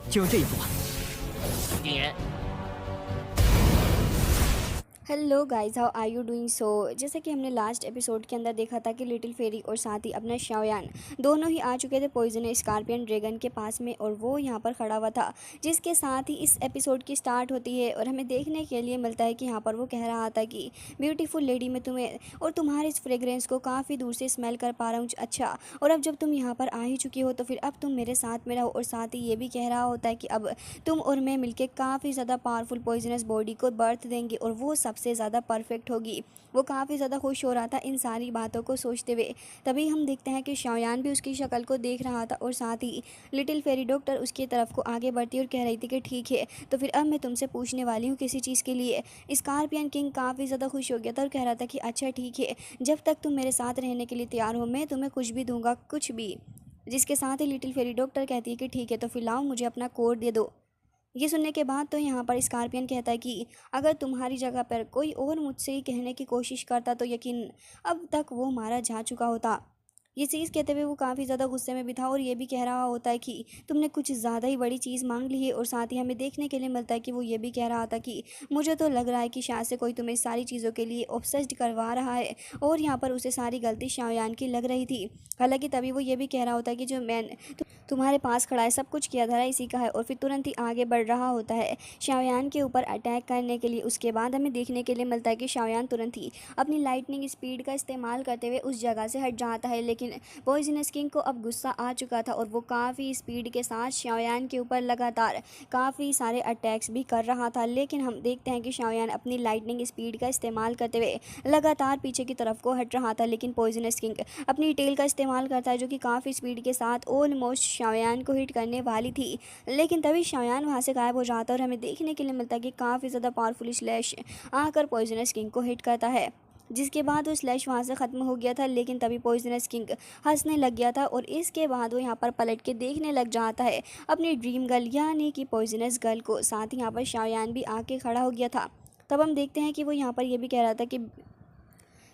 就用这一步吧。病人 hello guys, how are you doing. जैसे कि हमने लास्ट एपिसोड के अंदर देखा था कि लिटिल फेरी और साथ ही अपना शाओयान दोनों ही आ चुके थे पॉइजन स्कॉर्पियन ड्रैगन के पास में, और वो यहाँ पर खड़ा हुआ था, जिसके साथ ही इस एपिसोड की स्टार्ट होती है और हमें देखने के लिए मिलता है कि यहाँ पर वो कह रहा था कि ब्यूटीफुल लेडी, मैं तुम्हें और तुम्हारे इस फ्रेग्रेंस को काफ़ी दूर से स्मेल कर पा रहा हूँ। अच्छा, और अब जब तुम यहाँ पर आ ही चुकी हो तो फिर अब तुम मेरे साथ में रहो। और साथ ही ये भी कह रहा होता है कि अब तुम और मैं मिलकर काफ़ी ज़्यादा पावरफुल पॉइजनस बॉडी को बर्थ देंगे और वो सबसे ज़्यादा परफेक्ट होगी। वो काफ़ी ज़्यादा खुश हो रहा था इन सारी बातों को सोचते हुए। तभी हम देखते हैं कि शाओयान भी उसकी शक्ल को देख रहा था और साथ ही लिटिल फेरी डॉक्टर उसकी तरफ को आगे बढ़ती और कह रही थी कि ठीक है, तो फिर अब मैं तुमसे पूछने वाली हूँ किसी चीज़ के लिए। स्कॉर्पियन किंग काफ़ी ज़्यादा खुश हो गया था और कह रहा था कि अच्छा ठीक है, जब तक तुम मेरे साथ रहने के लिए तैयार हो मैं तुम्हें कुछ भी दूंगा, कुछ भी। जिसके साथ ही लिटिल फेरी डॉक्टर कहती है कि ठीक है, तो फिर लाओ मुझे अपना कोड दे दो। ये सुनने के बाद तो यहाँ पर स्कॉर्पियन कहता है कि अगर तुम्हारी जगह पर कोई और मुझसे ही कहने की कोशिश करता तो यकीन अब तक वो मारा जा चुका होता। ये चीज़ कहते हुए वो काफ़ी ज़्यादा गुस्से में भी था और ये भी कह रहा होता है कि तुमने कुछ ज़्यादा ही बड़ी चीज़ मांग ली है। और साथ ही हमें देखने के लिए मिलता है कि वो ये भी कह रहा था कि मुझे तो लग रहा है कि शायद से कोई तुम्हें सारी चीज़ों के लिए ऑब्सेस्ड करवा रहा है, और यहाँ पर उसे सारी गलती शाओयान की लग रही थी। हालांकि तभी वो ये भी कह रहा होता है कि जो मैं तुम्हारे पास खड़ा है सब कुछ किया धरा इसी का है, और फिर तुरंत ही आगे बढ़ रहा होता है शाओयान के ऊपर अटैक करने के लिए। उसके बाद हमें देखने के लिए मिलता है कि शाओयान तुरंत ही अपनी लाइटनिंग स्पीड का इस्तेमाल करते हुए उस जगह से हट जाता है। लेकिन पॉइजनस किंग को अब गुस्सा आ चुका था और वो काफ़ी स्पीड के साथ शाओयान के ऊपर लगातार काफ़ी सारे अटैक्स भी कर रहा था। लेकिन हम देखते हैं कि शाओयान अपनी लाइटनिंग स्पीड का इस्तेमाल करते हुए लगातार पीछे की तरफ को हट रहा था। लेकिन पॉइजनस किंग अपनी टेल का इस्तेमाल करता है जो कि काफ़ी स्पीड के साथ ऑलमोस्ट शाओयान को हिट करने वाली थी। लेकिन तभी शाओयान वहाँ से गायब हो जाता है और हमें देखने के लिए मिलता है कि काफ़ी ज़्यादा पावरफुल स्लैश आकर पॉइजनस किंग को हिट करता है। जिसके बाद वो स्लैश वहाँ से ख़त्म हो गया था। लेकिन तभी पॉइजनस किंग हंसने लग गया था और इसके बाद वो यहाँ पर पलट के देखने लग जाता है अपनी ड्रीम गर्ल यानी कि पॉइजनस गर्ल को। साथ ही यहाँ पर शाओयान भी आके खड़ा हो गया था। तब हम देखते हैं कि वो यहाँ पर ये भी कह रहा था कि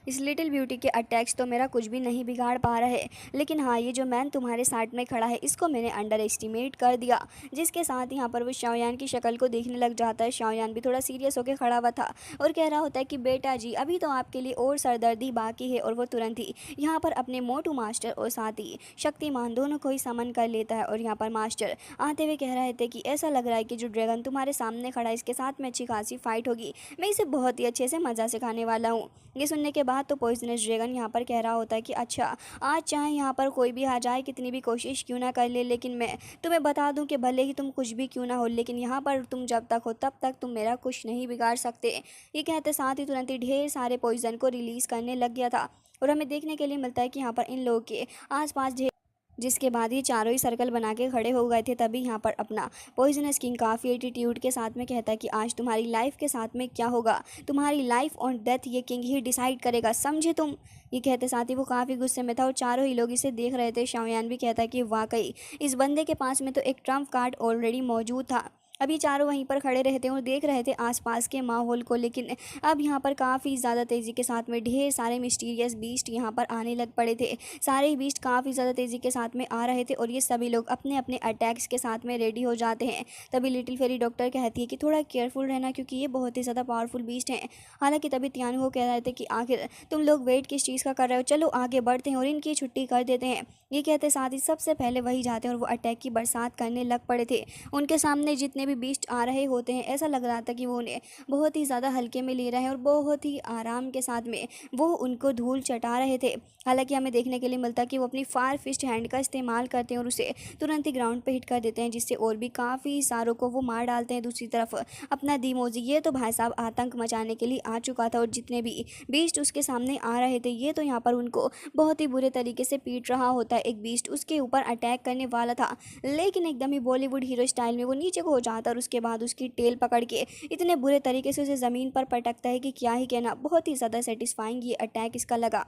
इस लिटिल ब्यूटी के अटैक्स तो मेरा कुछ भी नहीं बिगाड़ पा रहे, लेकिन हाँ ये जो मैन तुम्हारे साइड में खड़ा है इसको मैंने अंडर एस्टिमेट कर दिया। जिसके साथ यहाँ पर वो शाओयान की शक्ल को देखने लग जाता है। शाओयान भी थोड़ा सीरियस होकर खड़ा हुआ था और कह रहा होता है कि बेटा जी अभी तो आपके लिए और सरदर्दी बाकी है। और वो तुरंत ही यहाँ पर अपने मोटू मास्टर और साथ ही शक्तिमान दोनों को ही समन कर लेता है। और यहाँ पर मास्टर आते हुए कह रहे थे कि ऐसा लग रहा है कि जो ड्रैगन तुम्हारे सामने खड़ा है इसके साथ में अच्छी खासी फाइट होगी, मैं इसे बहुत ही अच्छे से मज़ा सिखाने वाला हूँ। ये सुनने के बाद तो पॉइजनस ड्रैगन यहाँ पर कह रहा होता है कि अच्छा आज चाहे यहाँ पर कोई भी आ जाए कितनी भी कोशिश क्यों ना कर ले, लेकिन मैं तुम्हें बता दूं कि भले ही तुम कुछ भी क्यों ना हो लेकिन यहाँ पर तुम जब तक हो तब तक तुम मेरा कुछ नहीं बिगाड़ सकते। ये कहते साथ ही तुरंत ही ढेर सारे पॉइजन को रिलीज़ करने लग गया था। और हमें देखने के लिए मिलता है कि यहाँ पर इन लोगों के आसपास ढेर, जिसके बाद ये चारों ही सर्कल बना के खड़े हो गए थे। तभी यहाँ पर अपना पॉइजनस किंग काफ़ी एटीट्यूड के साथ में कहता है कि आज तुम्हारी लाइफ के साथ में क्या होगा, तुम्हारी लाइफ और डेथ ये किंग ही डिसाइड करेगा, समझे तुम। ये कहते साथ ही वो काफ़ी गुस्से में था और चारों ही लोग इसे देख रहे थे। शाओयान भी कहता है कि वाकई इस बंदे के पास में तो एक ट्रम्प कार्ड ऑलरेडी मौजूद था। अभी चारों वहीं पर खड़े रहते और देख रहे थे आसपास के माहौल को। लेकिन अब यहाँ पर काफ़ी ज़्यादा तेज़ी के साथ में ढेर सारे मिस्टीरियस बीस्ट यहाँ पर आने लग पड़े थे। सारे ही बीस्ट काफ़ी ज़्यादा तेज़ी के साथ में आ रहे थे और ये सभी लोग अपने अपने अटैक्स के साथ में रेडी हो जाते हैं। तभी लिटिल फेरी डॉक्टर कहती है कि थोड़ा केयरफुल रहना क्योंकि ये बहुत ही ज़्यादा पावरफुल बीस्ट हैं। हालांकि तभी तियानु कह रहे थे कि आखिर तुम लोग वेट किस चीज़ का कर रहे हो, चलो आगे बढ़ते हैं और इनकी छुट्टी कर देते हैं। ये कहते साथ ही सबसे पहले वही जाते हैं और वो अटैक की बरसात करने लग पड़े थे। उनके सामने जितने भी बीस्ट आ रहे होते हैं ऐसा लग रहा था कि वो उन्हें बहुत ही ज़्यादा हल्के में ले रहे हैं और बहुत ही आराम के साथ में वो उनको धूल चटा रहे थे। हालांकि हमें देखने के लिए मिलता है कि वो अपनी फायर फिस्ट हैंड का इस्तेमाल करते हैं और उसे तुरंत ही ग्राउंड पे हिट कर देते हैं, जिससे और भी काफ़ी सारों को वो मार डालते हैं। दूसरी तरफ अपना दीमोजी ये तो भाई साहब आतंक मचाने के लिए आ चुका था और जितने भी बीस्ट उसके सामने आ रहे थे ये तो यहाँ पर उनको बहुत ही बुरे तरीके से पीट रहा होता है। एक बीस्ट उसके ऊपर अटैक करने वाला था लेकिन एकदम ही बॉलीवुड हीरो स्टाइल में वो नीचे को हो जाता है और उसके बाद उसकी टेल पकड़ के इतने बुरे तरीके से उसे ज़मीन पर पटकता है कि क्या ही कहना। बहुत ही ज़्यादा सेटिस्फाइंग ये अटैक इसका लगा।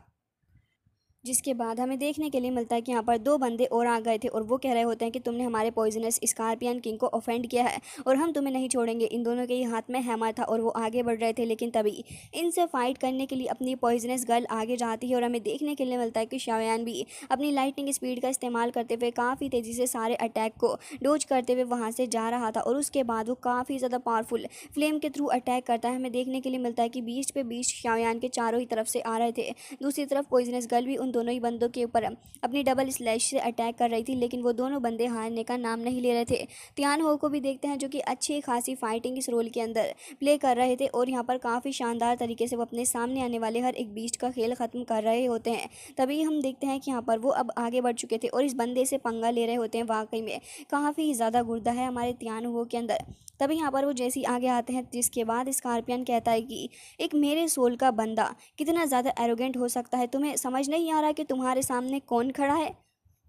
जिसके बाद हमें देखने के लिए मिलता है कि यहाँ पर दो बंदे और आ गए थे और वो कह रहे होते हैं कि तुमने हमारे पॉइजनस स्कॉर्पियन किंग को ऑफेंड किया है और हम तुम्हें नहीं छोड़ेंगे। इन दोनों के ही हाथ में हैमर था और वो आगे बढ़ रहे थे, लेकिन तभी इनसे फाइट करने के लिए अपनी पॉइजनस गर्ल आगे जाती है और हमें देखने के लिए मिलता है कि शाओयान भी अपनी लाइटनिंग स्पीड का इस्तेमाल करते हुए काफ़ी तेज़ी से सारे अटैक को डोज करते हुए वहाँ से जा रहा था और उसके बाद वो काफ़ी ज़्यादा पावरफुल फ्लेम के थ्रू अटैक करता है। हमें देखने के लिए मिलता है कि बीस्ट पे बीस्ट शाओयान के चारों ही तरफ से आ रहे थे। दूसरी तरफ पॉइजनस गर्ल भी उन दोनों ही बंदों के ऊपर अपनी डबल स्लैश से अटैक कर रही थी, लेकिन वो दोनों बंदे हारने का नाम नहीं ले रहे थे। तियान हो को भी देखते हैं जो कि अच्छी खासी फाइटिंग इस रोल के अंदर प्ले कर रहे थे और यहाँ पर काफ़ी शानदार तरीके से वो अपने सामने आने वाले हर एक बीस्ट का खेल ख़त्म कर रहे होते हैं। तभी हम देखते हैं कि यहाँ पर वो अब आगे बढ़ चुके थे और इस बंदे से पंगा ले रहे होते हैं। वाकई में काफ़ी ज़्यादा गुर्दा है हमारे तियान हो के अंदर। तभी यहाँ पर वो जैसे ही आगे आते हैं, जिसके बाद स्कॉर्पियन कहता है कि एक मेरे सोल का बंदा कितना ज़्यादा एरोगेंट हो सकता है, तुम्हें समझ नहीं आ रहा कि तुम्हारे सामने कौन खड़ा है।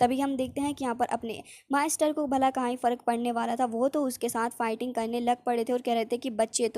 तभी हम देखते हैं कि यहाँ पर अपने मास्टर को भला कहाँ ही फ़र्क पड़ने वाला था, वो तो उसके साथ फाइटिंग करने लग पड़े थे और कह रहे थे कि बच्चे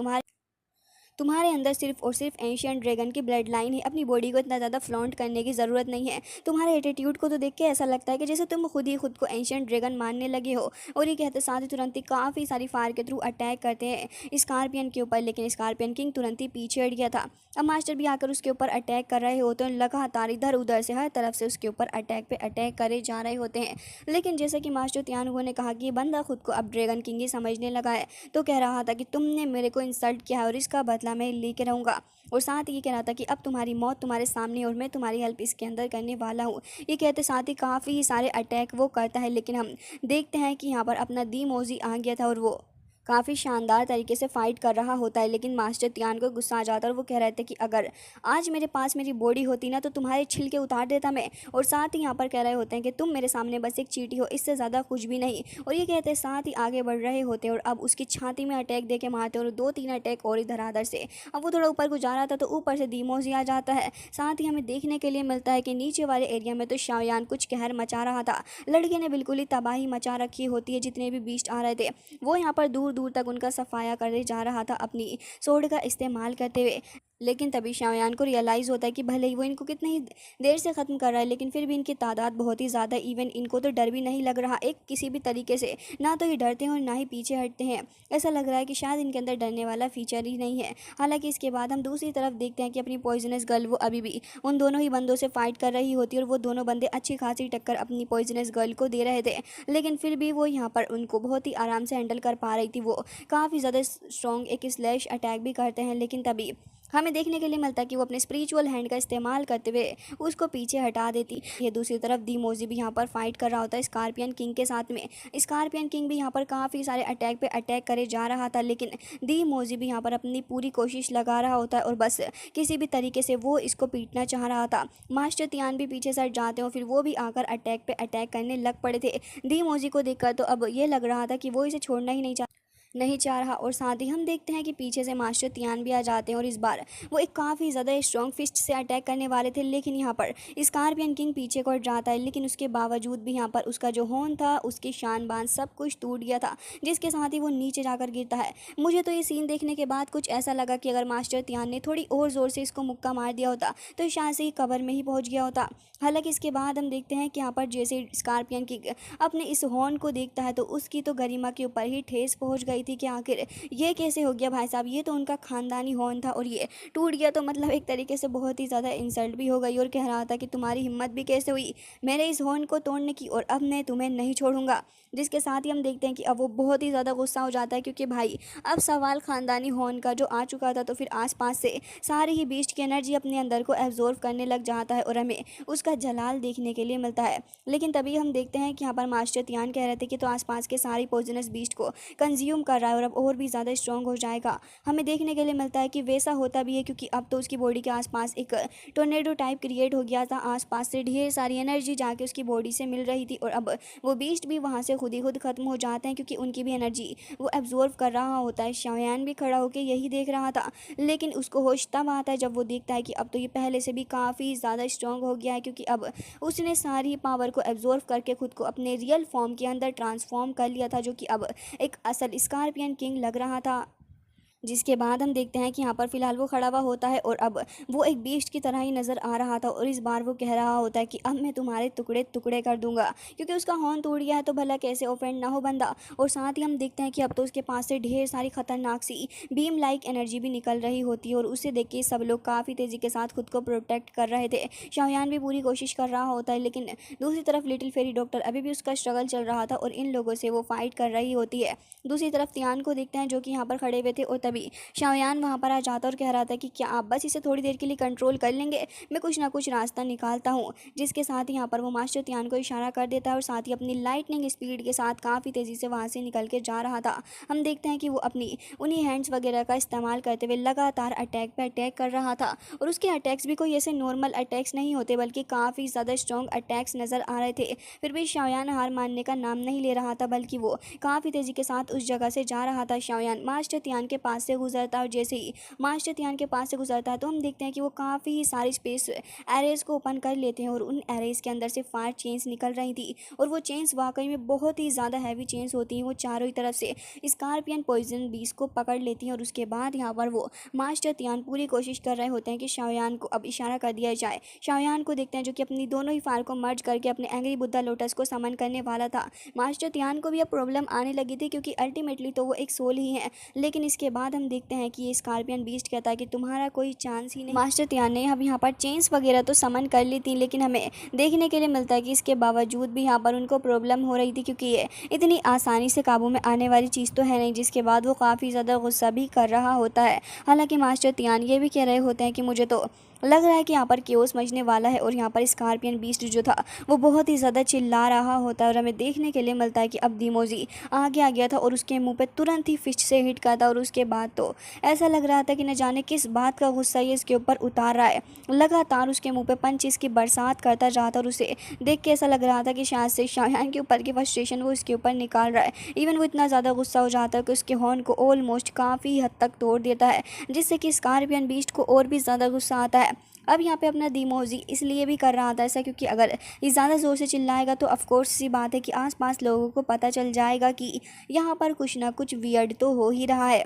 तुम्हारे अंदर सिर्फ और सिर्फ एंशियंट ड्रैगन की ब्लड लाइन है, अपनी बॉडी को इतना ज़्यादा फ्लॉन्ट करने की ज़रूरत नहीं है। तुम्हारे एटीट्यूड को तो देख के ऐसा लगता है कि जैसे तुम खुद ही खुद को एंशियंट ड्रैगन मानने लगे हो। और ये कहते साथ ही तुरंत ही काफ़ी सारी फायर के थ्रू अटैक करते हैं स्कॉर्पियन के ऊपर, लेकिन स्कॉर्पियन किंग तुरंत ही पीछे हट गया था। अब मास्टर भी आकर उसके ऊपर अटैक कर रहे होते हैं, लगातार इधर उधर से हर तरफ से उसके ऊपर अटैक पे अटैक करे जा रहे होते हैं। लेकिन जैसे कि मास्टर तियानगो ने कहा कि ये बंदा खुद को अब ड्रैगन किंग ही समझने लगा है, तो कह रहा था कि तुमने मेरे को इंसल्ट किया है और इसका बदला मैं लेके रहूँगा। और साथ ही ये कह रहा था कि अब तुम्हारी मौत तुम्हारे सामने और मैं तुम्हारी हेल्प इसके अंदर करने वाला हूँ। ये कहते साथ ही काफ़ी सारे अटैक वो करता है, लेकिन हम देखते हैं कि यहाँ पर अपना दी मोजी आ गया था और वो काफ़ी शानदार तरीके से फाइट कर रहा होता है। लेकिन मास्टर तियान को गुस्सा आ जाता है और वो कह रहे थे कि अगर आज मेरे पास मेरी बॉडी होती ना तो तुम्हारे छिलके उतार देता मैं। और साथ ही यहाँ पर कह रहे होते हैं कि तुम मेरे सामने बस एक चींटी हो, इससे ज़्यादा कुछ भी नहीं। और ये कहते हैं साथ ही आगे बढ़ रहे होते हैं और अब उसकी छाती में अटैक दे के मारते हैं और दो तीन अटैक और इधर आधर से। अब वो थोड़ा ऊपर को जा रहा था तो ऊपर से दीमोजी आ जाता है। साथ ही हमें देखने के लिए मिलता है कि नीचे वाले एरिया में तो शाओयान कुछ कहर मचा रहा था। लड़के ने बिल्कुल ही तबाही मचा रखी होती है, जितने भी बीस्ट आ रहे थे वो यहाँ पर दूर दूर तक उनका सफाया करने जा रहा था अपनी सोड का इस्तेमाल करते हुए। लेकिन तभी शाओयान को रियलाइज़ होता है कि भले ही वो इनको कितनी ही देर से ख़त्म कर रहा है, लेकिन फिर भी इनकी तादाद बहुत ही ज़्यादा, इवन इनको तो डर भी नहीं लग रहा एक किसी भी तरीके से। ना तो ये डरते हैं और ना ही पीछे हटते हैं। ऐसा लग रहा है कि शायद इनके अंदर डरने वाला फीचर ही नहीं है। हालांकि इसके बाद हम दूसरी तरफ देखते हैं कि अपनी पॉइजनस गर्ल वो अभी भी उन दोनों ही बंदों से फाइट कर रही होती है और वो दोनों बंदे अच्छी खासी टक्कर अपनी पॉइजनस गर्ल को दे रहे थे। लेकिन फिर भी वो यहाँ पर उनको बहुत ही आराम से हैंडल कर पा रही थी। वो काफ़ी ज़्यादा स्ट्रॉन्ग एक स्लैश अटैक भी करते हैं, लेकिन तभी हमें देखने के लिए मिलता है कि वो अपने स्पिरिचुअल हैंड का इस्तेमाल करते हुए उसको पीछे हटा देती है। दूसरी तरफ दी मोजी भी यहाँ पर फाइट कर रहा होता है स्कॉर्पियन किंग के साथ में। स्कॉर्पियन किंग भी यहाँ पर काफ़ी सारे अटैक पे अटैक करे जा रहा था, लेकिन दी मोजी भी यहाँ पर अपनी पूरी कोशिश लगा रहा होता है और बस किसी भी तरीके से वो इसको पीटना चाह रहा था। मास्टर तियान भी पीछे से हट जाते हो, फिर वो भी आकर अटैक पे अटैक करने लग पड़े थे। दी मोजी को देखकर तो अब ये लग रहा था कि वो इसे छोड़ना ही नहीं चाह रहा। और साथ ही हम देखते हैं कि पीछे से मास्टर तियान भी आ जाते हैं और इस बार वो एक काफ़ी ज़्यादा स्ट्रॉन्ग फिस्ट से अटैक करने वाले थे, लेकिन यहाँ पर स्कॉर्पियन किंग पीछे को हट जाता है। लेकिन उसके बावजूद भी यहाँ पर उसका जो हॉर्न था, उसकी शान बान सब कुछ टूट गया था, जिसके साथ ही वो नीचे जाकर गिरता है। मुझे तो ये सीन देखने के बाद कुछ ऐसा लगा कि अगर मास्टर तियान ने थोड़ी और ज़ोर से इसको मुक्का मार दिया होता तो शायद से ही कबर में ही पहुँच गया होता। हालांकि इसके बाद हम देखते हैं कि यहाँ पर जैसे स्कॉर्पियन किंग अपने इस हॉर्न को देखता है तो उसकी तो गरिमा के ऊपर ही ठेस पहुँच गई थी कि आखिर ये कैसे हो गया भाई साहब, ये तो उनका खानदानी हॉर्न था और ये टूट गया। तो मतलब एक तरीके से बहुत ही ज़्यादा इंसल्ट भी हो गई और कह रहा था कि तुम्हारी हिम्मत भी कैसे हुई मेरे इस हॉर्न को तोड़ने की, और अब मैं तुम्हें नहीं छोड़ूंगा। जिसके साथ ही हम देखते हैं कि अब वो बहुत ही ज़्यादा गुस्सा हो जाता है, क्योंकि भाई अब सवाल ख़ानदानी हॉर्न का जो आ चुका था, तो फिर आसपास से सारी ही बीस्ट की एनर्जी अपने अंदर को एब्जॉर्व करने लग जाता है और हमें उसका जलाल देखने के लिए मिलता है। लेकिन तभी हम देखते हैं कि यहाँ पर मास्टर तियान कह रहे थे कि तो आसपास के सारी पॉइजनस बीस्ट को कंज्यूम कर रहा है और अब और भी ज़्यादा स्ट्रॉन्ग हो जाएगा। हमें देखने के लिए मिलता है कि वैसा होता भी है, क्योंकि अब तो उसकी बॉडी के आसपास एक टोर्नेडो टाइप क्रिएट हो गया था। आसपास से ढेर सारी एनर्जी जाके उसकी बॉडी से मिल रही थी और अब वो बीस्ट भी वहाँ से खुद ही खुद ख़त्म हो जाते हैं, क्योंकि उनकी भी एनर्जी वो एब्जॉर्व कर रहा होता है। शाओयान भी खड़ा होकर यही देख रहा था, लेकिन उसको होश तब आता है जब वो देखता है कि अब तो ये पहले से भी काफ़ी ज़्यादा स्ट्रॉन्ग हो गया है, क्योंकि अब उसने सारी पावर को एब्जॉर्व करके खुद को अपने रियल फॉर्म के अंदर ट्रांसफॉर्म कर लिया था, जो कि अब एक असल स्कॉर्पियन किंग लग रहा था। जिसके बाद हम देखते हैं कि यहाँ पर फ़िलहाल वो खड़ा हुआ होता है और अब वो एक बीस्ट की तरह ही नज़र आ रहा था और इस बार वो कह रहा होता है कि अब मैं तुम्हारे टुकड़े टुकड़े कर दूंगा, क्योंकि उसका हॉर्न टूट गया है तो भला कैसे ऑफेंड ना हो बंदा। और साथ ही हम देखते हैं कि अब तो उसके पास से ढेर सारी खतरनाक सी बीम लाइक एनर्जी भी निकल रही होती है और उसे देख के सब लोग काफ़ी तेज़ी के साथ खुद को प्रोटेक्ट कर रहे थे। शाओयान भी पूरी कोशिश कर रहा होता है, लेकिन दूसरी तरफ लिटिल फेरी डॉक्टर अभी भी उसका स्ट्रगल चल रहा था और इन लोगों से वो फाइट कर रही होती है। दूसरी तरफ तियान को देखते हैं जो कि यहाँ पर खड़े हुए थे और तभी शाओयान वहाँ पर आ जाता और कह रहा था कि क्या आप बस इसे थोड़ी देर के लिए कंट्रोल कर लेंगे, मैं कुछ ना कुछ रास्ता निकालता हूँ। जिसके साथ ही यहाँ पर वो मास्टर तियान को इशारा कर देता है और साथ ही अपनी लाइटनिंग स्पीड के साथ काफ़ी तेज़ी से वहाँ से निकल के जा रहा था। हम देखते हैं कि वो अपनी उन्हीं हैंड्स वगैरह का इस्तेमाल करते हुए लगातार अटैक पे अटैक कर रहा था और उसके अटैक्स भी कोई ऐसे नॉर्मल अटैक्स नहीं होते बल्कि काफ़ी ज़्यादा स्ट्रॉन्ग अटैक्स नज़र आ रहे थे। फिर भी शाओयान हार मानने का नाम नहीं ले रहा था, बल्कि वो काफ़ी तेज़ी के साथ उस जगह से जा रहा था। शाओयान मास्टर तियान के पास से गुजरता और जैसे ही मास्टर तियान के पास से गुजरता है तो हम देखते हैं कि वो काफ़ी सारी स्पेस एरेज को ओपन कर लेते हैं और उन एरेज के अंदर से फायर चेन्स निकल रही थी और वो चेन्स वाकई में बहुत ही ज़्यादा हैवी चेन्स होती हैं। वो चारों ही तरफ से स्कॉर्पियन पॉइजन बीस को पकड़ लेती हैं और उसके बाद यहाँ पर वो मास्टर तियान पूरी कोशिश कर रहे होते हैं कि शाओयान को अब इशारा कर दिया जाए। शाओयान को देखते हैं जो कि अपनी दोनों ही फायर को मर्ज करके अपने एंग्री बुद्धा लोटस को समन करने वाला था। मास्टर तियान को भी अब प्रॉब्लम आने लगी थी क्योंकि अल्टीमेटली तो वो एक सोल ही है, लेकिन इसके बाद हम देखते हैं कि ये स्कॉर्पियन बीस्ट कहता है कि तुम्हारा कोई चांस ही नहीं। मास्टर तियान ने अब यहाँ पर चेन्स वगैरह तो समन कर ली थी, लेकिन हमें देखने के लिए मिलता है कि इसके बावजूद भी यहाँ पर उनको प्रॉब्लम हो रही थी क्योंकि ये इतनी आसानी से काबू में आने वाली चीज़ तो है नहीं। जिसके बाद वो काफ़ी ज़्यादा गुस्सा भी कर रहा होता है। हालांकि मास्टर तियान ये भी कह रहे होते हैं कि मुझे तो लग रहा है कि यहाँ पर केओस मचने वाला है और यहाँ पर स्कॉर्पियन बीस्ट जो था वो बहुत ही ज़्यादा चिल्ला रहा होता है और हमें देखने के लिए मिलता है कि अब दीमोजी आगे आ गया था और उसके मुंह पे तुरंत ही फिस्ट से हिट करता और उसके बाद तो ऐसा लग रहा था कि न जाने किस बात का गुस्सा ये इसके ऊपर उतार रहा है। लगातार उसके मुंह पे पंचेस की बरसात करता जाता और उसे देख के ऐसा लग रहा था कि शायद से शाओयान के ऊपर की फ्रस्ट्रेशन वो इसके ऊपर निकाल रहा है। इवन वो इतना ज़्यादा गुस्सा हो जाता है कि उसके हॉर्न को ऑलमोस्ट काफ़ी हद तक तोड़ देता है, जिससे कि स्कॉर्पियन बीस्ट को और भी ज़्यादा गुस्सा आता है। अब यहाँ पे अपना दीमोजी इसलिए भी कर रहा था ऐसा क्योंकि अगर ये ज़्यादा ज़ोर से चिल्लाएगा तो ऑफकोर्स सी बात है कि आसपास लोगों को पता चल जाएगा कि यहाँ पर कुछ ना कुछ वियर्ड तो हो ही रहा है।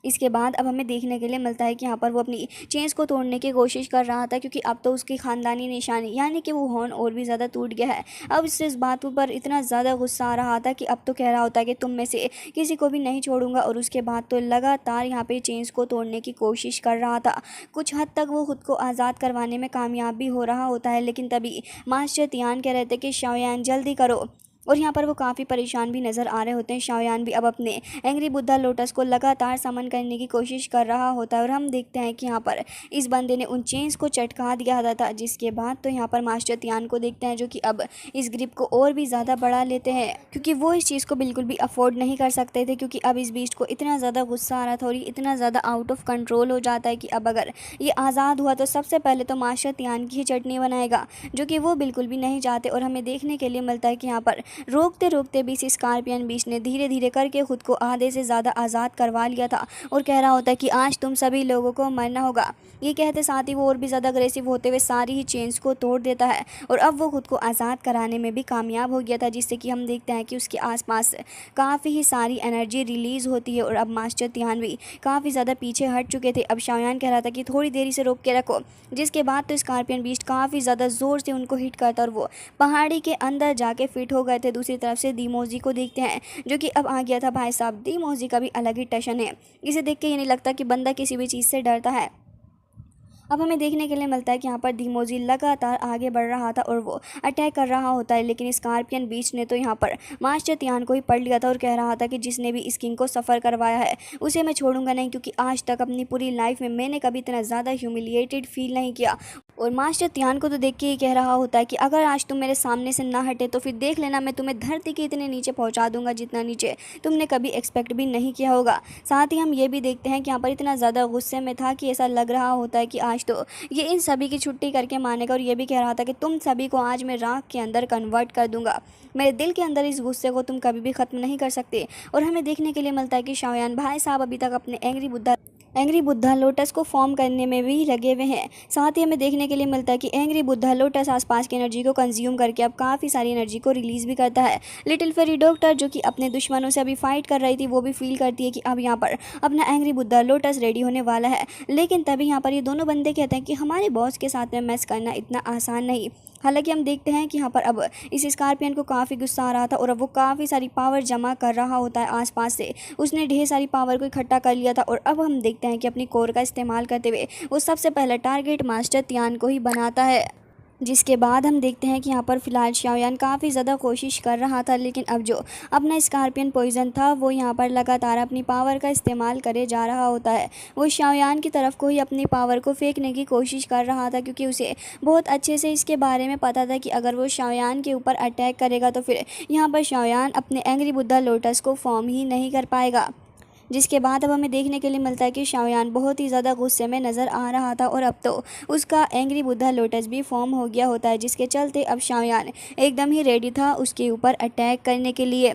इसके बाद अब हमें देखने के लिए मिलता है कि यहाँ पर वो अपनी चेन्स को तोड़ने की कोशिश कर रहा था क्योंकि अब तो उसकी ख़ानदानी निशानी यानी कि वो हॉर्न और भी ज़्यादा टूट गया है। अब इससे इस बात पर इतना ज़्यादा गुस्सा आ रहा था कि अब तो कह रहा होता है कि तुम में से किसी को भी नहीं छोड़ूंगा और उसके बाद तो लगातार यहाँ पे चेन्स को तोड़ने की कोशिश कर रहा था। कुछ हद तक वो खुद को आज़ाद करवाने में कामयाब भी हो रहा होता है, लेकिन तभी मास्टर तियान कह रहे थे कि शाओयान जल्दी करो और यहाँ पर वो काफ़ी परेशान भी नज़र आ रहे होते हैं। शाओयान भी अब अपने एंग्री बुद्धा लोटस को लगातार समन करने की कोशिश कर रहा होता है और हम देखते हैं कि यहाँ पर इस बंदे ने उन चेन्स को चटका दिया था। जिसके बाद तो यहाँ पर मास्टर तियान को देखते हैं जो कि अब इस ग्रिप को और भी ज़्यादा बढ़ा लेते हैं क्योंकि वो इस चीज़ को बिल्कुल भी अफोर्ड नहीं कर सकते थे, क्योंकि अब इस बीस्ट को इतना ज़्यादा गुस्सा आ रहा था और ये इतना ज़्यादा आउट ऑफ कंट्रोल हो जाता है कि अब अगर ये आज़ाद हुआ तो सबसे पहले तो मास्टर तियान की ही चटनी बनाएगा, जो कि वो बिल्कुल भी नहीं चाहते। और हमें देखने के लिए मिलता है कि यहाँ पर रोकते रोकते भी इस स्कॉर्पियन बीस्ट ने धीरे धीरे करके खुद को आधे से ज़्यादा आज़ाद करवा लिया था और कह रहा होता है कि आज तुम सभी लोगों को मरना होगा। ये कहते साथ ही वो और भी ज़्यादा अग्रेसिव होते हुए सारी ही चेन्स को तोड़ देता है और अब वो खुद को आज़ाद कराने में भी कामयाब हो गया था, जिससे कि हम देखते हैं कि उसके आसपास काफ़ी ही सारी एनर्जी रिलीज़ होती है और अब मास्टर तियान भी काफ़ी ज़्यादा पीछे हट चुके थे। अब शाओयान कह रहा था कि थोड़ी देरी से रोक के रखो, जिसके बाद तो स्कॉर्पियन बीस्ट काफ़ी ज़्यादा ज़ोर से उनको हिट करता और वो पहाड़ी के अंदर जाके फिट हो गए थे। दूसरी तरफ से दीमोजी को देखते हैं जो कि अब आ गया था। भाई साहब, दीमोजी का भी अलग ही टशन है, इसे देख के ये नहीं लगता कि बंदा किसी भी चीज़ से डरता है। अब हमें देखने के लिए मिलता है कि यहाँ पर दीमोजी लगातार आगे बढ़ रहा था और वो अटैक कर रहा होता है, लेकिन स्कॉर्पियन बीस्ट ने तो यहाँ पर मास्टर तियान को ही पढ़ लिया था और कह रहा था कि जिसने भी इस किंग को सफ़र करवाया है उसे मैं छोड़ूंगा नहीं, क्योंकि आज तक अपनी पूरी लाइफ में मैंने कभी इतना ज़्यादा ह्यूमिलिएटेड फील नहीं किया। और मास्टर तियान को तो देख के ही कह रहा होता है कि अगर आज तुम मेरे सामने से ना हटे तो फिर देख लेना मैं तुम्हें धरती के इतने नीचे पहुँचा दूंगा जितना नीचे तुमने कभी एक्सपेक्ट भी नहीं किया होगा। साथ ही हम ये भी देखते हैं कि यहाँ पर इतना ज़्यादा गुस्से में था कि ऐसा लग रहा होता है कि आज तो ये इन सभी की छुट्टी करके मानेगा और ये भी कह रहा था कि तुम सभी को आज मैं राख के अंदर कन्वर्ट कर दूंगा। मेरे दिल के अंदर इस गुस्से को तुम कभी भी ख़त्म नहीं कर सकते। और हमें देखने के लिए मिलता है कि शाओयान भाई साहब अभी तक अपने angry Buddha angry Buddha lotus को फॉर्म करने में भी लगे हुए हैं। साथ ही हमें देखने के लिए मिलता है कि एंग्री बुद्धा लोटस आसपास की एनर्जी को कंज्यूम करके अब काफ़ी सारी एनर्जी को रिलीज़ भी करता है। लिटिल फेरी डॉक्टर जो कि अपने दुश्मनों से अभी फाइट कर रही थी, वो भी फील करती है कि अब यहाँ पर अपना एंग्री बुद्धा लोटस रेडी होने वाला है। लेकिन तभी यहाँ पर ये दोनों बंदे कहते हैं कि हमारे बॉस के साथ में मैस करना इतना आसान नहीं। हालांकि हम देखते हैं कि यहाँ पर अब इस स्कॉर्पियन को काफ़ी गुस्सा आ रहा था और अब वो काफ़ी सारी पावर जमा कर रहा होता है आसपास से। उसने ढेर सारी पावर को इकट्ठा कर लिया था और अब हम देखते हैं कि अपनी कोर का इस्तेमाल करते हुए वो सबसे पहले टारगेट मास्टर तियान को ही बनाता है। जिसके बाद हम देखते हैं कि यहाँ पर फिलहाल शाओयान काफ़ी ज़्यादा कोशिश कर रहा था, लेकिन अब जो अपना स्कॉर्पियन पॉइजन था वो यहाँ पर लगातार अपनी पावर का इस्तेमाल करे जा रहा होता है। वो शाओयान की तरफ को ही अपनी पावर को फेंकने की कोशिश कर रहा था, क्योंकि उसे बहुत अच्छे से इसके बारे में पता था कि अगर वो शाओयान के ऊपर अटैक करेगा तो फिर यहाँ पर शाओयान अपने एंग्री बुद्धा लोटस को फॉर्म ही नहीं कर पाएगा। जिसके बाद अब हमें देखने के लिए मिलता है कि शाओयान बहुत ही ज़्यादा गुस्से में नज़र आ रहा था और अब तो उसका एंग्री बुद्धा लोटस भी फॉर्म हो गया होता है, जिसके चलते अब शाओयान एकदम ही रेडी था उसके ऊपर अटैक करने के लिए।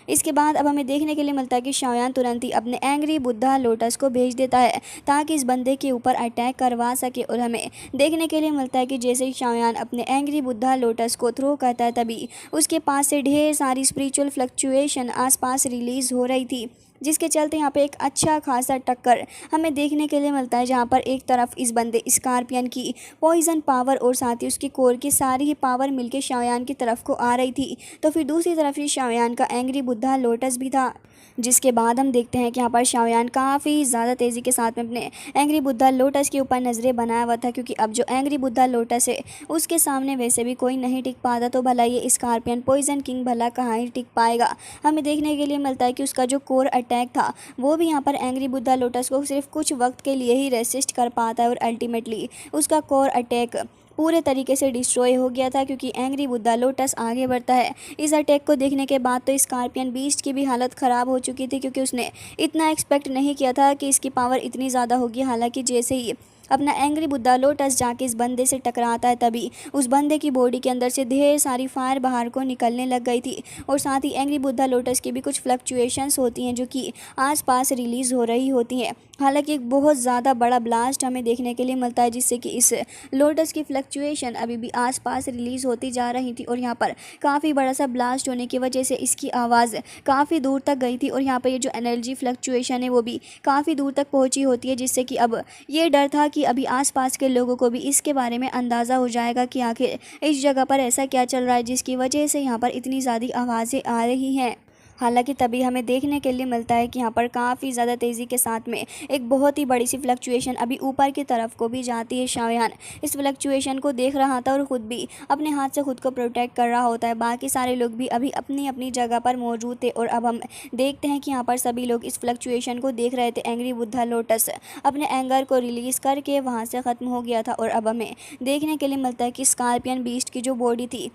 इसके बाद अब हमें देखने के लिए मिलता है कि शाओयान तुरंत ही अपने एंग्री बुद्धा लोटस को भेज देता है ताकि इस बंदे के ऊपर अटैक करवा सके। और हमें देखने के लिए मिलता है कि जैसे ही शाओयान अपने एंग्री बुद्धा लोटस को थ्रो करता है, तभी उसके पास से ढेर सारी स्पिरिचुअल फ्लक्चुएशन आसपास रिलीज़ हो रही थी, जिसके चलते यहाँ पे एक अच्छा खासा टक्कर हमें देखने के लिए मिलता है, जहाँ पर एक तरफ इस बंदे स्कॉर्पियन की पॉइजन पावर और साथ ही उसकी कोर की सारी ही पावर मिलके शाओयान की तरफ को आ रही थी, तो फिर दूसरी तरफ ही शाओयान का एंग्री बुद्धा लोटस भी था। जिसके बाद हम देखते हैं कि यहाँ पर शाओयान काफ़ी ज़्यादा तेज़ी के साथ में अपने एंग्री बुद्धा लोटस के ऊपर नज़रें बनाया हुआ था, क्योंकि अब जो एंग्री बुद्धा लोटस है उसके सामने वैसे भी कोई नहीं टिक पाता, तो भला ये स्कॉर्पियन पॉइजन किंग भला कहाँ ही टिक पाएगा। हमें देखने के लिए मिलता है कि उसका जो कोर अटैक था वो भी यहाँ पर एंग्री बुद्धा लोटस को सिर्फ कुछ वक्त के लिए ही रेसिस्ट कर पाता है और अल्टीमेटली उसका कोर अटैक पूरे तरीके से डिस्ट्रॉय हो गया था, क्योंकि एंग्री बुद्धा लोटस आगे बढ़ता है। इस अटैक को देखने के बाद तो स्कॉर्पियन बीस्ट की भी हालत ख़राब हो चुकी थी, क्योंकि उसने इतना एक्सपेक्ट नहीं किया था कि इसकी पावर इतनी ज़्यादा होगी। हालांकि जैसे ही अपना एंग्री बुद्धा लोटस जाके इस बंदे से टकराता है, तभी उस बंदे की बॉडी के अंदर से ढेर सारी फायर बाहर को निकलने लग गई थी और साथ ही एंग्री बुद्धा लोटस की भी कुछ फ्लक्चुएशंस होती हैं जो कि आसपास रिलीज़ हो रही होती हैं। हालांकि एक बहुत ज़्यादा बड़ा ब्लास्ट हमें देखने के लिए मिलता है, जिससे कि इस लोटस की फ्लक्चुएशन अभी भी आसपास रिलीज़ होती जा रही थी और यहाँ पर काफ़ी बड़ा सा ब्लास्ट होने की वजह से इसकी आवाज़ काफ़ी दूर तक गई थी और यहाँ पर ये जो एनर्जी फ्लक्चुएशन है वो भी काफ़ी दूर तक पहुँची होती है, जिससे कि अब ये डर था कि अभी आसपास के लोगों को भी इसके बारे में अंदाज़ा हो जाएगा कि आखिर इस जगह पर ऐसा क्या चल रहा है जिसकी वजह से यहाँ पर इतनी ज़्यादा आवाज़ें आ रही हैं। हालांकि तभी हमें देखने के लिए मिलता है कि यहाँ पर काफ़ी ज़्यादा तेज़ी के साथ में एक बहुत ही बड़ी सी फ्लक्चुएशन अभी ऊपर की तरफ को भी जाती है। शाओयान इस फ्लक्चुएशन को देख रहा था और ख़ुद भी अपने हाथ से खुद को प्रोटेक्ट कर रहा होता है। बाकी सारे लोग भी अभी अपनी अपनी जगह पर मौजूद थे और अब हम देखते हैं कि यहाँ पर सभी लोग इस फ्लक्चुएशन को देख रहे थे। एंग्री बुद्धा लोटस अपने एंगर को रिलीज़ करके वहाँ से ख़त्म हो गया था और अब हमें देखने के लिए मिलता है कि स्कॉर्पियन बीस्ट की जो बॉडी थी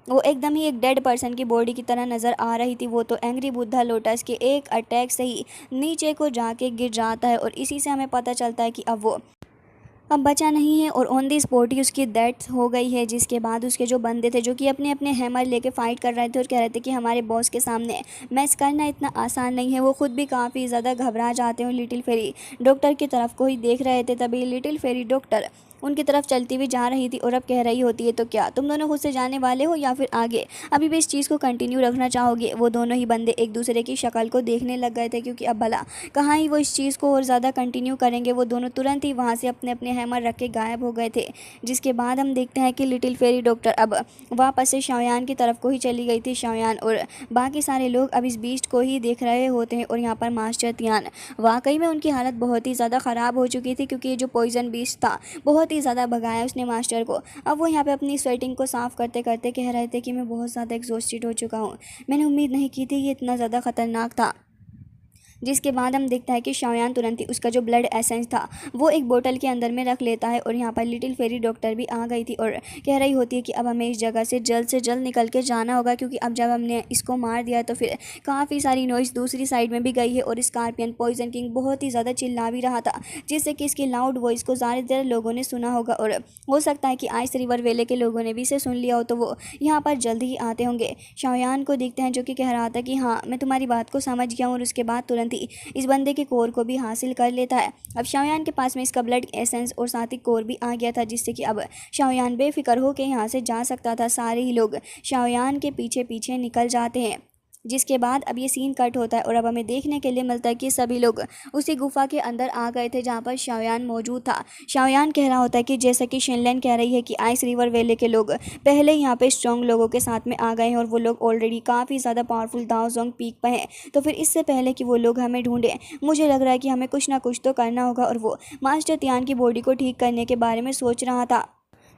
वो एकदम ही एक डेड पर्सन की बॉडी की तरह नज़र आ रही थी। वो तो एंग्री बुद्धा लोटस के एक अटैक से ही नीचे को जाके गिर जाता है और इसी से हमें पता चलता है कि अब वो अब बचा नहीं है और ऑन दी स्पॉट ही उसकी डेथ हो गई है। जिसके बाद उसके जो बंदे थे जो कि अपने अपने हैमर लेके फाइट कर रहे थे और कह रहे थे कि हमारे बॉस के सामने मैच करना इतना आसान नहीं है, वो खुद भी काफ़ी ज़्यादा घबरा जाते हैं। लिटिल फेरी डॉक्टर की तरफ को ही देख रहे थे, तभी लिटिल फेरी डॉक्टर उनकी तरफ चलती हुई जा रही थी और अब कह रही होती है, तो क्या तुम दोनों खुद से जाने वाले हो या फिर आगे अभी भी इस चीज़ को कंटिन्यू रखना चाहोगे। वो दोनों ही बंदे एक दूसरे की शक्ल को देखने लग गए थे, क्योंकि अब भला कहाँ ही वो इस चीज़ को और ज़्यादा कंटिन्यू करेंगे। वो दोनों तुरंत ही वहाँ से अपने अपने हैमर रख के गायब हो गए थे। जिसके बाद हम देखते हैं कि लिटिल फेरी डॉक्टर अब वापस से शाओयान की तरफ को ही चली गई थी। शाओयान और बाकी सारे लोग अब इस बीस्ट को ही देख रहे होते हैं और यहाँ पर मास्टर तियान वाकई में उनकी हालत बहुत ही ज़्यादा ख़राब हो चुकी थी, क्योंकि ये जो पॉइजन बीस्ट था बहुत ही ज़्यादा भगाया उसने मास्टर को। अब वो यहाँ पे अपनी स्वेटिंग को साफ़ करते करते कह रहे थे कि मैं बहुत ज़्यादा एग्जॉस्टेड हो चुका हूँ, मैंने उम्मीद नहीं की थी ये इतना ज़्यादा ख़तरनाक था। जिसके बाद हम देखता है कि शाओयान तुरंत ही उसका जो ब्लड एसेंस था वो एक बोतल के अंदर में रख लेता है और यहाँ पर लिटिल फेरी डॉक्टर भी आ गई थी और कह रही होती है कि अब हमें इस जगह से जल्द निकल के जाना होगा, क्योंकि अब जब हमने इसको मार दिया तो फिर काफ़ी सारी नॉइज़ दूसरी साइड में भी गई है और स्कॉर्पियन पॉइजन किंग बहुत ही ज़्यादा चिल्ला भी रहा था, जिससे कि इसकी लाउड वॉइस को ज़्यादातर लोगों ने सुना होगा और हो सकता है कि आइस रिवर वेले के लोगों ने भी इसे सुन लिया हो, तो वो यहाँ पर जल्द ही आते होंगे। शाओयान को देखते हैं जो कि कह रहा था कि हाँ मैं तुम्हारी बात को समझ गया हूँ और उसके बाद तुरंत थी इस बंदे के कोर को भी हासिल कर लेता है। अब शाओयान के पास में इसका ब्लड एसेंस और साथ ही कोर भी आ गया था, जिससे कि अब शाओयान बेफिक्र होकर यहाँ से जा सकता था। सारे ही लोग शाओयान के पीछे पीछे निकल जाते हैं, जिसके बाद अब ये सीन कट होता है और अब हमें देखने के लिए मिलता है कि सभी लोग उसी गुफा के अंदर आ गए थे जहाँ पर शाओयान मौजूद था। शाओयान कह रहा होता है कि जैसा कि शिनलैन कह रही है कि आइस रिवर वैली के लोग पहले यहाँ पे स्ट्रॉन्ग लोगों के साथ में आ गए हैं और वो लोग ऑलरेडी काफ़ी ज़्यादा पावरफुल दाओजोंग पीक पर हैं। तो फिर इससे पहले कि वो लोग हमें ढूंढें, मुझे लग रहा है कि हमें कुछ ना कुछ तो करना होगा। और वो मास्टर तियान की बॉडी को ठीक करने के बारे में सोच रहा था।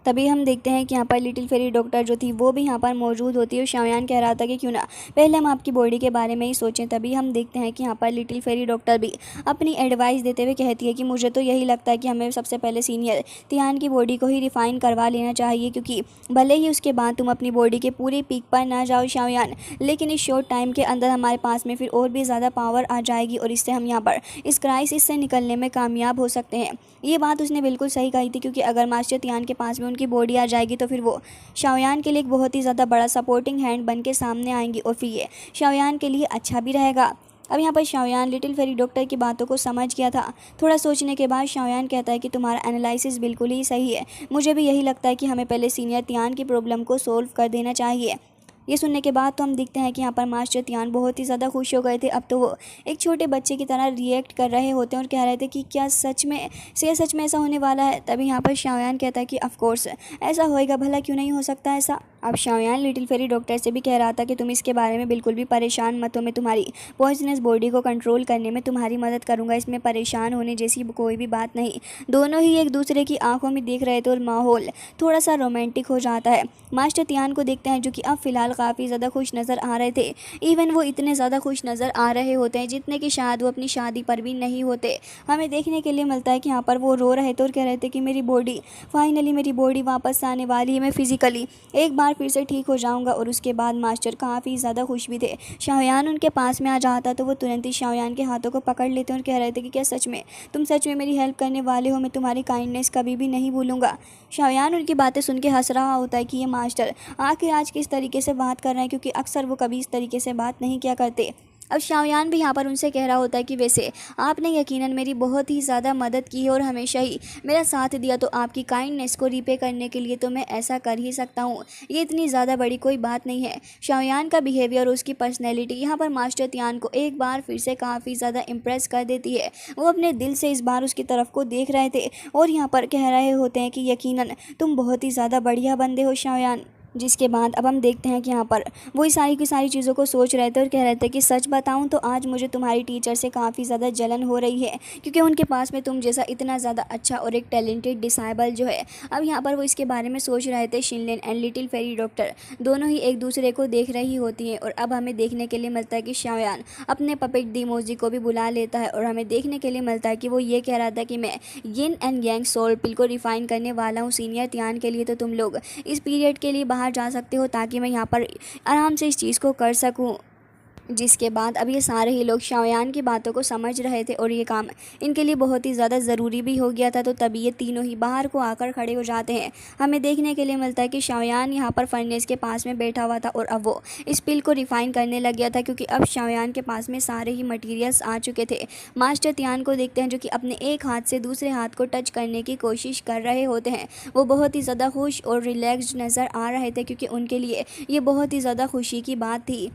तभी हम देखते हैं कि यहाँ पर लिटिल फेरी डॉक्टर जो थी वो भी यहाँ पर मौजूद होती है और शाओयान कह रहा था कि क्यों ना पहले हम आपकी बॉडी के बारे में ही सोचें। तभी हम देखते हैं कि यहाँ पर लिटिल फेरी डॉक्टर भी अपनी एडवाइस देते हुए कहती है कि मुझे तो यही लगता है कि हमें सबसे पहले सीनियर तियान की बॉडी को ही रिफ़ाइन करवा लेना चाहिए, क्योंकि भले ही उसके बाद तुम अपनी बॉडी के पूरी पीक पर ना जाओ शाओयान, लेकिन इस शॉर्ट टाइम के अंदर हमारे पास में फिर और भी ज़्यादा पावर आ जाएगी और इससे हम यहाँ पर इस क्राइसिस से निकलने में कामयाब हो सकते हैं। ये बात उसने बिल्कुल सही कही थी, क्योंकि अगर मास्टर तियान के पास में उनकी बॉडी आ जाएगी तो फिर वो शाओयान के लिए एक बहुत ही ज़्यादा बड़ा सपोर्टिंग हैंड बन के सामने आएंगी और फिर ये शाओयान के लिए अच्छा भी रहेगा। अब यहाँ पर शाओयान लिटिल फेरी डॉक्टर की बातों को समझ गया था। थोड़ा सोचने के बाद शाओयान कहता है कि तुम्हारा एनालिसिस बिल्कुल ही सही है, मुझे भी यही लगता है कि हमें पहले सीनियर तियान की प्रॉब्लम को सोल्व कर देना चाहिए। ये सुनने के बाद तो हम देखते हैं कि यहाँ पर मास्टर तियान बहुत ही ज़्यादा खुश हो गए थे। अब तो वो एक छोटे बच्चे की तरह रिएक्ट कर रहे होते हैं और कह रहे थे कि क्या सच में ऐसा होने वाला है। तभी यहाँ पर शाओयान कहता है कि ऑफ कोर्स ऐसा होएगा, भला क्यों नहीं हो सकता ऐसा। अब शाओयान लिटिल फेरी डॉक्टर से भी कह रहा था कि तुम इसके बारे में बिल्कुल भी परेशान मत हो, मैं तुम्हारी पॉइजनस बॉडी को कंट्रोल करने में तुम्हारी मदद करूँगा, इसमें परेशान होने जैसी कोई भी बात नहीं। दोनों ही एक दूसरे की आंखों में देख रहे थे और माहौल थोड़ा सा रोमांटिक हो जाता है। मास्टर तियान को देखते हैं जो कि अब फिलहाल काफ़ी ज़्यादा खुश नज़र आ रहे थे। इवन वो इतने ज़्यादा खुश नज़र आ रहे होते हैं जितने कि शायद वो अपनी शादी पर भी नहीं होते। हमें देखने के लिए मिलता है कि यहाँ पर वो रो रहे थे और कह रहे थे कि मेरी बॉडी फाइनली मेरी बॉडी वापस आने वाली है, मैं फिज़िकली एक बार फिर से ठीक हो जाऊँगा। और उसके बाद मास्टर काफ़ी ज़्यादा खुश भी थे। शाओयान उनके पास में आ जाता तो वो तुरंत ही शाओयान के हाथों को पकड़ लेते और कह रहे थे कि क्या सच में तुम सच में मेरी हेल्प करने वाले हो, मैं तुम्हारी काइंडनेस कभी भी नहीं भूलूंगा। शाओयान उनकी बातें सुन के हंस रहा होता है कि ये मास्टर आखिर आज किस तरीके से बात कर रहे हैं, क्योंकि अक्सर वो कभी इस तरीके से बात नहीं किया करते। अब शाओयान भी यहाँ पर उनसे कह रहा होता है कि वैसे आपने यकीनन मेरी बहुत ही ज़्यादा मदद की है और हमेशा ही मेरा साथ दिया, तो आपकी काइंडनेस को रीपे करने के लिए तो मैं ऐसा कर ही सकता हूँ, ये इतनी ज़्यादा बड़ी कोई बात नहीं है। शाओयान का बिहेवियर और उसकी पर्सनैलिटी यहाँ पर मास्टर तियान को एक बार फिर से काफ़ी ज़्यादा इम्प्रेस कर देती है। वो अपने दिल से इस बार उसकी तरफ को देख रहे थे और यहाँ पर कह रहे होते हैं कि यकीनन तुम बहुत ही ज़्यादा बढ़िया बंदे हो शाओयान। जिसके बाद अब हम देखते हैं कि यहाँ पर वो सारी की सारी चीज़ों को सोच रहे थे और कह रहे थे कि सच बताऊँ तो आज मुझे तुम्हारी टीचर से काफ़ी ज़्यादा जलन हो रही है, क्योंकि उनके पास में तुम जैसा इतना ज़्यादा अच्छा और एक टैलेंटेड डिसाइबल जो है। अब यहाँ पर वो इसके बारे में सोच रहे थे। शिनलैन एंड लिटिल फेरी डॉक्टर दोनों ही एक दूसरे को देख रही होती हैं और अब हमें देखने के लिए मिलता है कि शाओयान अपने पपेट दीमोजी को भी बुला लेता है और हमें देखने के लिए मिलता है कि वो ये कह रहा था कि मैं यिन एंड यांग सोल पिल को रिफाइन करने वाला हूँ सीनियर तियान के लिए, तो तुम लोग इस पीरियड के लिए बाहर जा सकते हो ताकि मैं यहाँ पर आराम से इस चीज़ को कर सकूँ। जिसके बाद अब ये सारे ही लोग शाओयान की बातों को समझ रहे थे और ये काम इनके लिए बहुत ही ज़्यादा ज़रूरी भी हो गया था। तो तभी ये तीनों ही बाहर को आकर खड़े हो जाते हैं। हमें देखने के लिए मिलता है कि शाओयान यहाँ पर फर्नेस के पास में बैठा हुआ था और अब वो इस पिल को रिफ़ाइन करने लग गया था, क्योंकि अब शाओयान के पास में सारे ही मटीरियल्स आ चुके थे। मास्टर तियान को देखते हैं जो कि अपने एक हाथ से दूसरे हाथ को टच करने की कोशिश कर रहे होते हैं। वो बहुत ही ज़्यादा खुश और रिलैक्स्ड नज़र आ रहे थे, क्योंकि उनके लिए ये बहुत ही ज़्यादा खुशी की बात थी।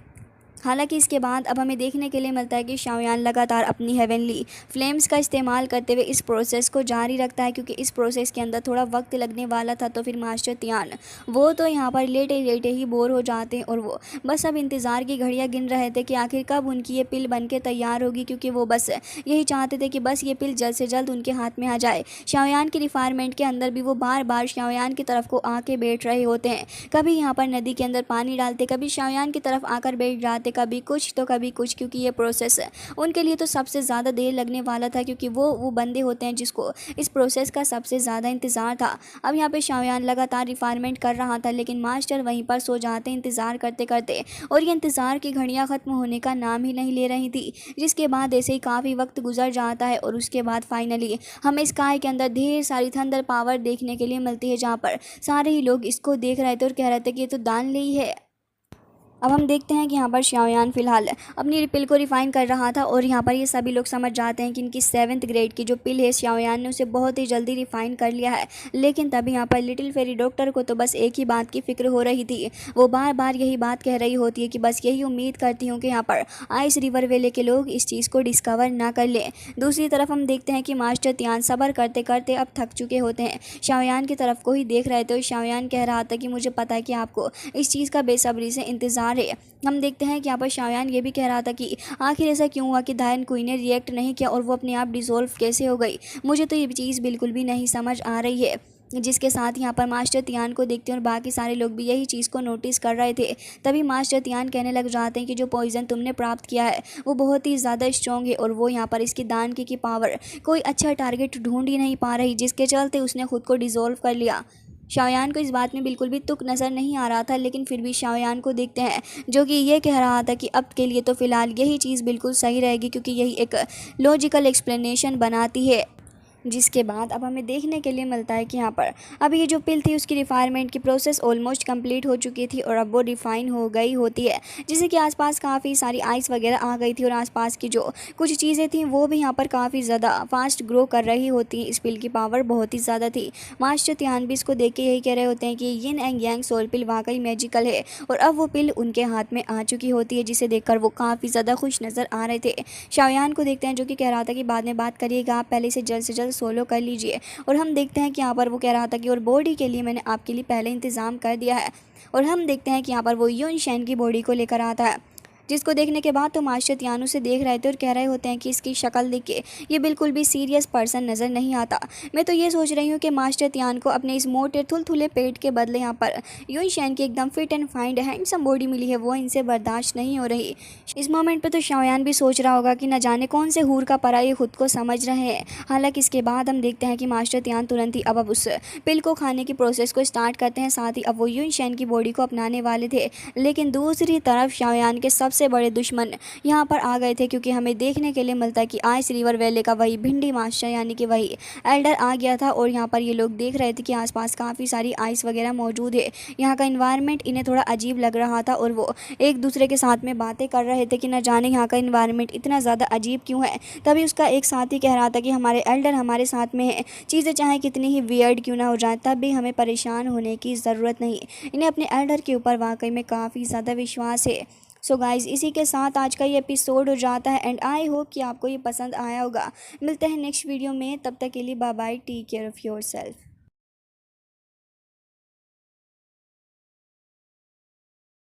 हालांकि इसके बाद अब हमें देखने के लिए मिलता है कि शाओयान लगातार अपनी हेवनली फ्लेम्स का इस्तेमाल करते हुए इस प्रोसेस को जारी रखता है, क्योंकि इस प्रोसेस के अंदर थोड़ा वक्त लगने वाला था। तो फिर मास्टर तियान वो तो यहाँ पर लेटे लेटे ही बोर हो जाते हैं और वो बस अब इंतज़ार की घड़ियाँ गिन रहे थे कि आखिर कब उनकी ये पिल बन के तैयार होगी, क्योंकि वो बस यही चाहते थे कि बस ये पिल जल्द से जल्द उनके हाथ में आ जाए। शाओयान की रिफायरमेंट के अंदर भी वो बार बार शाओयान की तरफ को आके बैठ रहे होते हैं। कभी यहाँ पर नदी के अंदर पानी डालते, कभी शाओयान की तरफ आकर बैठ जाते, कभी कुछ तो कभी कुछ, क्योंकि ये प्रोसेस उनके लिए तो सबसे ज़्यादा देर लगने वाला था, क्योंकि वो बंदे होते हैं जिसको इस प्रोसेस का सबसे ज़्यादा इंतज़ार था। अब यहाँ पे शाओयान लगातार रिफायरमेंट कर रहा था, लेकिन मास्टर वहीं पर सो जाते इंतज़ार करते करते, और ये इंतज़ार की घड़ियाँ ख़त्म होने का नाम ही नहीं ले रही थी। जिसके बाद ऐसे ही काफ़ी वक्त गुजर जाता है और उसके बाद फाइनली हमें स्काई के अंदर ढेर सारी थंडर पावर देखने के लिए मिलती है, जहाँ पर सारे ही लोग इसको देख रहे थे और कह रहे थे कि ये तो दान ली है। अब हम देखते हैं कि यहाँ पर शाओयान फ़िलहाल अपनी पिल को रिफ़ाइन कर रहा था और यहाँ पर ये सभी लोग समझ जाते हैं कि इनकी 7th ग्रेड की जो पिल है शाओयान ने उसे बहुत ही जल्दी रिफ़ाइन कर लिया है। लेकिन तभी यहाँ पर लिटिल फेरी डॉक्टर को तो बस एक ही बात की फ़िक्र हो रही थी। वो बार बार यही बात कह रही होती है कि बस यही उम्मीद करती हूँ कि यहाँ पर आइस रिवर वेले के लोग इस चीज़ को डिस्कवर ना कर लें। दूसरी तरफ हम देखते हैं कि मास्टर तियान सब्र करते करते अब थक चुके होते हैं। शाओयान की तरफ को ही देख रहे थे और शाओयान कह रहा था कि मुझे पता है कि आपको इस चीज़ का बेसब्री से इंतज़ार है। हम देखते हैं कि यहाँ पर शाओयान ये भी कह रहा था कि आखिर ऐसा क्यों हुआ कि दायन क्वीन ने रिएक्ट नहीं किया और वो अपने आप डिसॉल्व कैसे हो गई। मुझे तो ये चीज़ बिल्कुल भी नहीं समझ आ रही है। जिसके साथ यहाँ पर मास्टर तियान को देखते हैं और बाकी सारे लोग भी यही चीज़ को नोटिस कर रहे थे। तभी मास्टर तियान कहने लग जाते हैं कि जो पॉइज़न तुमने प्राप्त किया है वो बहुत ही ज़्यादा स्ट्रॉन्ग है और वो यहाँ पर इसकी दान की पावर कोई अच्छा टारगेट ढूंढ ही नहीं पा रही, जिसके चलते उसने खुद को डिसॉल्व कर लिया। शाओयान को इस बात में बिल्कुल भी तुक नज़र नहीं आ रहा था, लेकिन फिर भी शाओयान को देखते हैं जो कि ये कह रहा था कि अब के लिए तो फ़िलहाल यही चीज़ बिल्कुल सही रहेगी, क्योंकि यही एक लॉजिकल एक्सप्लेनेशन बनाती है। जिसके बाद अब हमें देखने के लिए मिलता है कि यहाँ पर अब ये जो पिल थी उसकी रिफायरमेंट की प्रोसेस ऑलमोस्ट कंप्लीट हो चुकी थी और अब वो रिफ़ाइन हो गई होती है, जिससे कि आसपास काफ़ी सारी आइस वगैरह आ गई थी और आसपास की जो कुछ चीज़ें थी वो भी यहाँ पर काफ़ी ज़्यादा फास्ट ग्रो कर रही होती। इस पिल की पावर बहुत ही ज़्यादा थी। मास्टर तियान भी इसको देख के यही कह रहे होते हैं कि यिन एंड यांग सोल पिल वाकई मैजिकल है और अब वो पिल उनके हाथ में आ चुकी होती है, जिसे देखकर वो काफ़ी ज़्यादा खुश नज़र आ रहे थे। शाओयान को देखते हैं जो कि कह रहा था कि बाद में बात करिएगा, आप पहले से जल्द सोलो कर लीजिए। और हम देखते हैं कि यहाँ पर वो कह रहा था कि और बॉडी के लिए मैंने आपके लिए पहले इंतज़ाम कर दिया है। और हम देखते हैं कि यहाँ पर वो यून शैन की बॉडी को लेकर आता है, जिसको देखने के बाद तो मास्टर तियान उसे देख रहे थे और कह रहे होते हैं कि इसकी शक्ल देख के ये बिल्कुल भी सीरियस पर्सन नज़र नहीं आता। मैं तो ये सोच रही हूँ कि मास्टर तियान को अपने इस मोटे थुलथुले पेट के बदले यहाँ पर यून शैन की एकदम fit and fine handsome body मिली है, वो इनसे बर्दाश्त नहीं हो रही। इस मोमेंट पे तो शाओयान भी सोच रहा होगा कि न जाने कौन से हूर का परा ये खुद को समझ रहे हैं। हालांकि इसके बाद हम देखते हैं कि मास्टर तियान तुरंत ही अब उस पिल को खाने की प्रोसेस को स्टार्ट करते हैं, साथ ही अब वो यून शैन की बॉडी को अपनाने वाले थे। लेकिन दूसरी तरफ शाओयान के सबसे बड़े दुश्मन यहाँ पर आ गए थे, क्योंकि हमें देखने के लिए मिलता है कि आइस रिवर वैले का वही भिंडी मास्टर यानी कि वही एल्डर आ गया था। और यहाँ पर ये लोग देख रहे थे कि आसपास काफ़ी सारी आइस वगैरह मौजूद है। यहाँ का इन्वायरमेंट इन्हें थोड़ा अजीब लग रहा था और वो एक दूसरे के साथ में बातें कर रहे थे कि न जाने यहाँ का इन्वायरमेंट इतना ज़्यादा अजीब क्यों है। तभी उसका एक साथी कह रहा था कि हमारे एल्डर हमारे साथ में है, चीज़ें चाहे कितनी ही वियर्ड क्यों ना हो जाए तब भी हमें परेशान होने की ज़रूरत नहीं। इन्हें अपने एल्डर के ऊपर वाकई में काफ़ी ज़्यादा विश्वास है। सो गाइज़, इसी के साथ आज का ये एपिसोड हो जाता है एंड आई होप कि आपको ये पसंद आया होगा। मिलते हैं नेक्स्ट वीडियो में, तब तक के लिए bye bye, take care of your self.